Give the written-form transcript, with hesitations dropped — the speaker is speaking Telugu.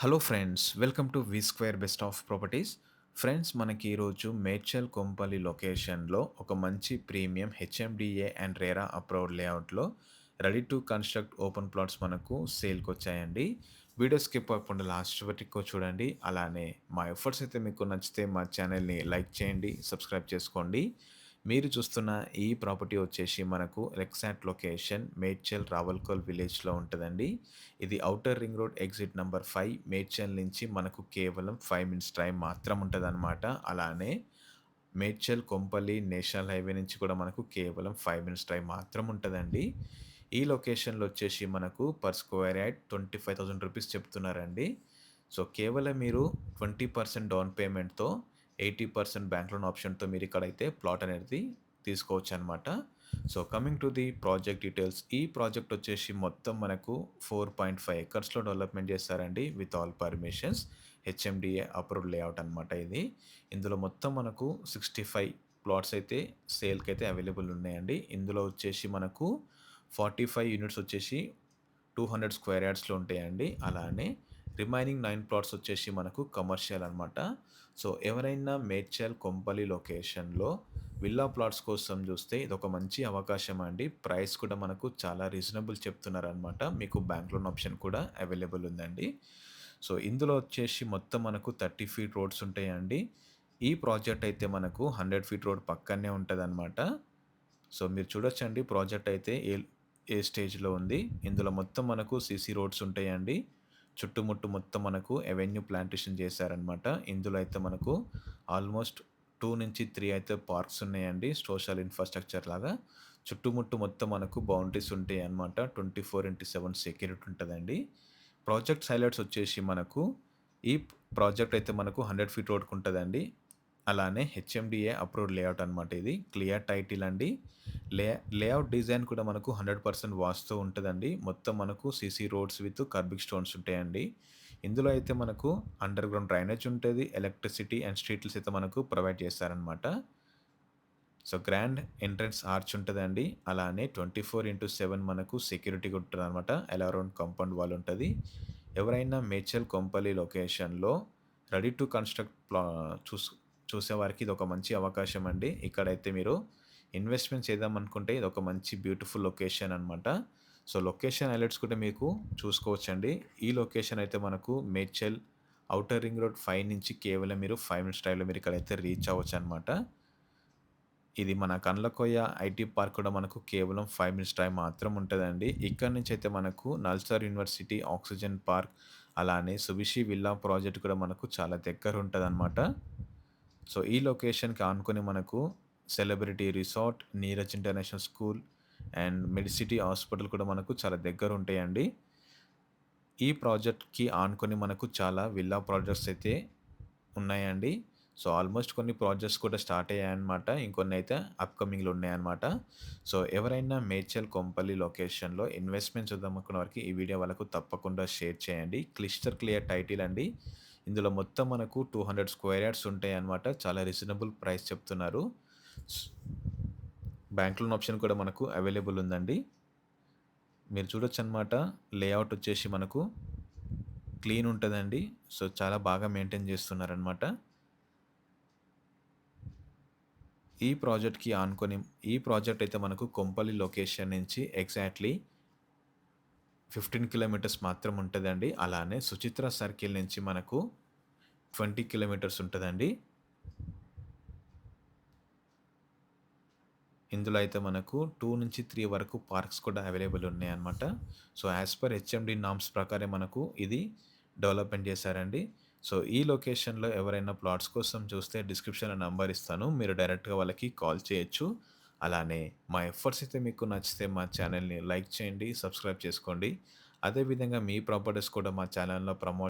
Hello friends, welcome to V square best of properties. Friends, మనకి ఈరోజు మేడ్చల్ కొంపల్లి లొకేషన్లో ఒక మంచి premium HMDA and RERA approved లేఅవుట్లో ready to construct open plots మనకు సేల్కి వచ్చాయండి. వీడియో స్కిప్ అవ్వకుండా లాస్ట్ వరకు చూడండి. అలానే మా ఎఫర్ట్స్ అయితే మీకు నచ్చితే మా ఛానల్ని లైక్ చేయండి, సబ్స్క్రైబ్ చేసుకోండి. మీరు చూస్తున్న ఈ ప్రాపర్టీ వచ్చేసి మనకు ఎగ్జాక్ట్ లొకేషన్ మేడ్చల్ రావల్కోల్ విలేజ్లో ఉంటుందండి. ఇది outer ring road exit number 5 Medchal నుంచి మనకు కేవలం 5 మినిట్స్ టైం మాత్రం ఉంటదనమాట. అలానే మేడ్చల్ కొంపల్లి నేషనల్ హైవే నుంచి కూడా మనకు కేవలం 5 మినిట్స్ టైం మాత్రం ఉంటదండి. ఈ లొకేషన్‌లో వచ్చేసి మనకు పర్ స్క్వేర్ యార్డ్ 25,000 రూపీస్ చెప్తున్నారండి. సో, కేవలం మీరు 20% డౌన్ పేమెంట్‌తో 80% బ్యాంక్ లోన్ ఆప్షన్‌తో మీరు ఇక్కడైతే ప్లాట్ అనేది తీసుకోవచ్చనమాట. So, coming to the project details. ఈ ప్రాజెక్ట్ వచ్చేసి మొత్తం మనకు 4.5 ఎకర్స్‌లో డెవలప్‌మెంట్ చేశారండి. With all permissions. HMDA approved layout అనమాట ఇది. ఇందులో మొత్తం మనకు 65 ప్లాట్స్ అయితే సేల్‌కైతే అవైలబుల్ ఉన్నాయండి. ఇందులో వచ్చేసి మనకు 45 యూనిట్స్ వచ్చేసి 200 స్క్వేర్ యార్డ్స్‌లో ఉంటాయండి. అలానే రిమైనింగ్ 9 ప్లాట్స్ వచ్చేసి మనకు కమర్షియల్ అనమాట. సో, ఎవరైనా మేడ్చల్ కొంపల్లి లొకేషన్‌లో విల్లా ప్లాట్స్ కోసం చూస్తే ఇదొక మంచి అవకాశం అండి. ప్రైస్ కూడా మనకు చాలా రీజనబుల్ చెప్తున్నారనమాట. మీకు బ్యాంక్ లోన్ ఆప్షన్ కూడా అవైలబుల్ ఉందండి. సో, ఇందులో వచ్చేసి మొత్తం మనకు 30 ఫీట్ రోడ్స్ ఉంటాయండి. ఈ ప్రాజెక్ట్ అయితే మనకు 100 ఫీట్ రోడ్ పక్కనే ఉంటదనమాట. సో, మీరు చూడొచ్చండి ప్రాజెక్ట్ అయితే ఏ స్టేజ్‌లో ఉంది. ఇందులో మొత్తం మనకు సీసీ రోడ్స్ ఉంటాయండి. చుట్టుముట్టు మొత్తం మనకు అవెన్యూ ప్లాంటేషన్ చేశారనమాట. ఇందులో అయితే మనకు ఆల్మోస్ట్ 2-3 అయితే పార్క్స్ ఉన్నాయండి. సోషల్ ఇన్‌ఫ్రాస్ట్రక్చర్ లాగా. చుట్టుముట్టు మొత్తం మనకు బౌండరీస్ ఉంటాయన్నమాట. 24/7 సెక్యూరిటీ ఉంటదండి. ప్రాజెక్ట్ హైలైట్స్ వచ్చేసి మనకు ఈ ప్రాజెక్ట్ అయితే మనకు 100 ఫీట్ రోడ్‌కి ఉంటదండి. అలానే హెచ్ఎండిఏ అప్రూవ్డ్ లేఅవుట్ అనమాట ఇది. క్లియర్ టైటిల్ అండి. లే లేఅవుట్ డిజైన్ కూడా మనకు 100% వాస్తు ఉంటదండి. మొత్తం మనకు CC roads with kerbing stones ఉంటాయండి. ఇందులో అయితే మనకు అండర్ గ్రౌండ్ డ్రైనేజ్ ఉంటది. ఎలక్ట్రిసిటీ అండ్ స్ట్రీట్స్ అయితే మనకు ప్రొవైడ్ చేస్తారనమాట. సో, గ్రాండ్ ఎంట్రన్స్ ఆర్చ్ ఉంటదండి. అలానే 24/7 మనకు సెక్యూరిటీ ఉంటదనమాట. ఆల్ అరౌండ్ కాంపౌండ్ వాల్ ఉంటది. ఎవరైనా మేడ్చల్ కొంపల్లి లొకేషన్‌లో రెడీ టు కన్‌స్ట్రక్ట్ చూసేవారికి ఇదొక మంచి అవకాశం అండి. ఇక్కడైతే మీరు ఇన్వెస్ట్‌మెంట్ చేద్దామనుకుంటే ఇదొక మంచి బ్యూటిఫుల్ లొకేషన్ అనమాట. సో, లొకేషన్ హైలైట్స్ కూడా మీకు చూసుకోవచ్చండి. ఈ లొకేషన్ అయితే మనకు మేడ్చల్ ఔటర్ రింగ్ రోడ్ 5 నుంచి కేవలం మీరు 5 మినిట్స్ డ్రైవ్‌లో మీరు ఇక్కడైతే రీచ్ అవ్వచ్చనమాట. ఇది మన కండ్లకోయ ఐటీ పార్క్ కూడా మనకు కేవలం 5 మినిట్స్ టైం మాత్రం ఉంటదండి. ఇక్కడి నుంచి అయితే మనకు నల్సార్ యూనివర్సిటీ, ఆక్సిజన్ పార్క్, అలానే సుభిషి విల్లా ప్రాజెక్ట్ కూడా మనకు చాలా దగ్గర ఉంటదనమాట. సో, ఈ లొకేషన్‌కి ఆనుకొని మనకు celebrity resort, Neeraj international school and Medicity hospital కూడా మనకు చాలా దగ్గర ఉంటాయండి. ఈ ప్రాజెక్ట్‌కి ఆనుకొని మనకు చాలా విల్లా ప్రాజెక్ట్స్ అయితే ఉన్నాయండి. సో, ఆల్మోస్ట్ కొన్ని ప్రాజెక్ట్స్ కూడా స్టార్ట్ అయ్యాయన్నమాట. ఇంకొన్నైతే అప్‌కమింగ్‌లో ఉన్నాయన్నమాట. సో, ఎవరైనా మేడ్చల్ కొంపల్లి లొకేషన్‌లో ఇన్వెస్ట్‌మెంట్ చూద్దామనుకున్న వారికి ఈ వీడియో వాళ్ళకు తప్పకుండా షేర్ చేయండి. క్లియర్ టైటిల్ అండి. ఇందులో మొత్తం మనకు 200 స్క్వేర్ యార్డ్స్ ఉంటాయన్నమాట. చాలా రీజనబుల్ ప్రైస్ చెప్తున్నారు. స్ బ్యాంక్ లోన్ ఆప్షన్ కూడా మనకు అవైలబుల్ ఉందండి. మీరు చూడొచ్చన్నమాట. లేఅవుట్ వచ్చేసి మనకు క్లీన్ ఉంటదండి. సో, చాలా బాగా మెయింటైన్ చేస్తున్నారనమాట. ఈ ప్రాజెక్ట్ అయితే మనకు కొంపల్లి లొకేషన్ నుంచి ఎగ్జాక్ట్‌లీ 15 కిలోమీటర్స్ మాత్రం ఉంటదండి. అలానే సుచిత్ర సర్కిల్ నుంచి మనకు 20 కిలోమీటర్స్ ఉంటదండి. ఇందులో అయితే మనకు 2-3 వరకు పార్క్స్ కూడా అవైలబుల్ ఉన్నాయన్నమాట. So, as per HMD norms ప్రకారం మనకు ఇది డెవలప్‌మెంట్ చేశారండి. సో, ఈ లొకేషన్‌లో ఎవరైనా ప్లాట్స్ కోసం చూస్తే డిస్క్రిప్షన్‌లో నంబర్ ఇస్తాను. మీరు డైరెక్ట్‌గా వాళ్ళకి కాల్ చేయొచ్చు. అలానే మా ఎఫర్ట్స్ అయితే మీకు నచ్చితే మా ఛానల్‌ని లైక్ చేయండి, సబ్స్క్రైబ్ చేసుకోండి. అదేవిధంగా మీ ప్రాపర్టీస్ కూడా మా ఛానల్‌లో ప్రమోట్